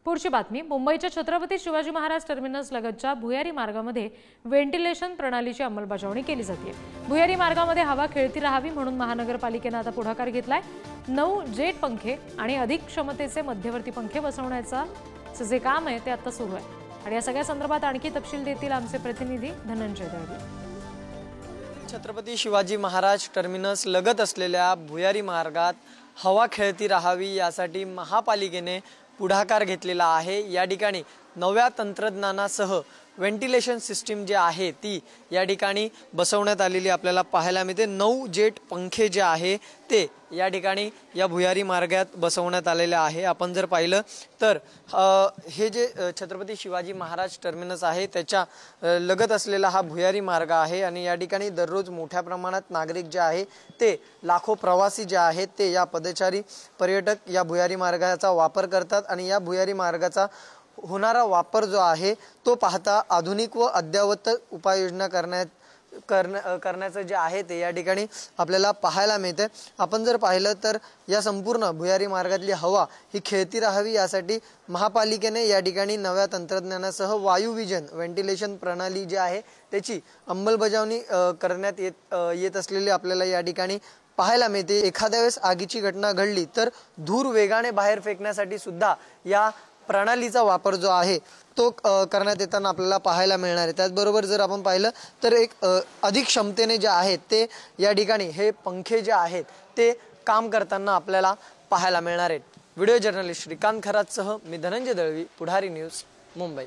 पुढची बातमी मुंबईच्या छत्रपती शिवाजी महाराज टर्मिनस लगतच्या भुयारी मार्गामध्ये व्हेंटिलेशन प्रणालीची अंमलबजावणी केली जाते। भुयारी मार्गामध्ये हवा खेळती राहावी म्हणून महानगरपालिकेने आता पुढाकार घेतलाय। 9 जेट पंखे आणि अधिक क्षमतेचे मध्यवर्ती पंखे बसवण्याचं जे काम आहे ते आता सुरू आहे आणि या सगळ्या संदर्भात आणखी तपशील देतील आमचे प्रतिनिधी धनंजय दळवी। छत्रपती शिवाजी महाराज टर्मिनस लगत असलेल्या भुयारी मार्गात हवा खेळती राहावी यासाठी महापालिकेने पुढाकार घेतलेला आहे। या ठिकाणी नव्या तंत्रज्ञानासह व्हेंटिलेशन सिस्टीम जे आहे ती या ठिकाणी बसवण्यात आलेली आपल्याला पाहायला मिळते। 9 जेट पंखे जे आहे ते या ठिकाणी या भुयारी मार्गात बसवण्यात आलेले आहे। आपण जर पाहिलं तर हे जे छत्रपती शिवाजी महाराज टर्मिनस आहे त्याच्या लगत असलेला हा भुयारी मार्ग आहे आणि या ठिकाणी दररोज मोठ्या प्रमाणात नागरिक जे आहे ते लाखो प्रवासी जे आहेत ते या पदचारी पर्यटक या भुयारी मार्गाचा वापर करतात आणि या भुयारी मार्गाचा होणारा वापर जो आहे तो पाहता आधुनिक व अद्ययावत उपाययोजना करण्याचं जे आहे ते या ठिकाणी आपल्याला पाहायला मिळते। आपण जर पाहिलं तर या संपूर्ण भुयारी मार्गातली हवा ही खेळती राहावी यासाठी महापालिकेने या ठिकाणी नव्या तंत्रज्ञानासह वायू विजन व्हेंटिलेशन प्रणाली जी आहे त्याची अंमलबजावणी करण्यात येत असलेली आपल्याला या ठिकाणी पाहायला मिळते। एखाद्या वेळेस आगीची घटना घडली तर धूर वेगाने बाहेर फेकण्यासाठी सुद्धा या प्रणालीचा वापर जो आहे तो करण्यात येताना आपल्याला पाहायला मिळणार आहे। त्याचबरोबर जर आपण पाहिलं तर एक अधिक क्षमतेने जे आहेत ते या ठिकाणी हे पंखे जे आहेत ते काम करताना आपल्याला पाहायला मिळणार आहेत। व्हिडिओ जर्नलिस्ट श्रीकांत खरातसह मी धनंजय दळवी, पुढारी न्यूज, मुंबई।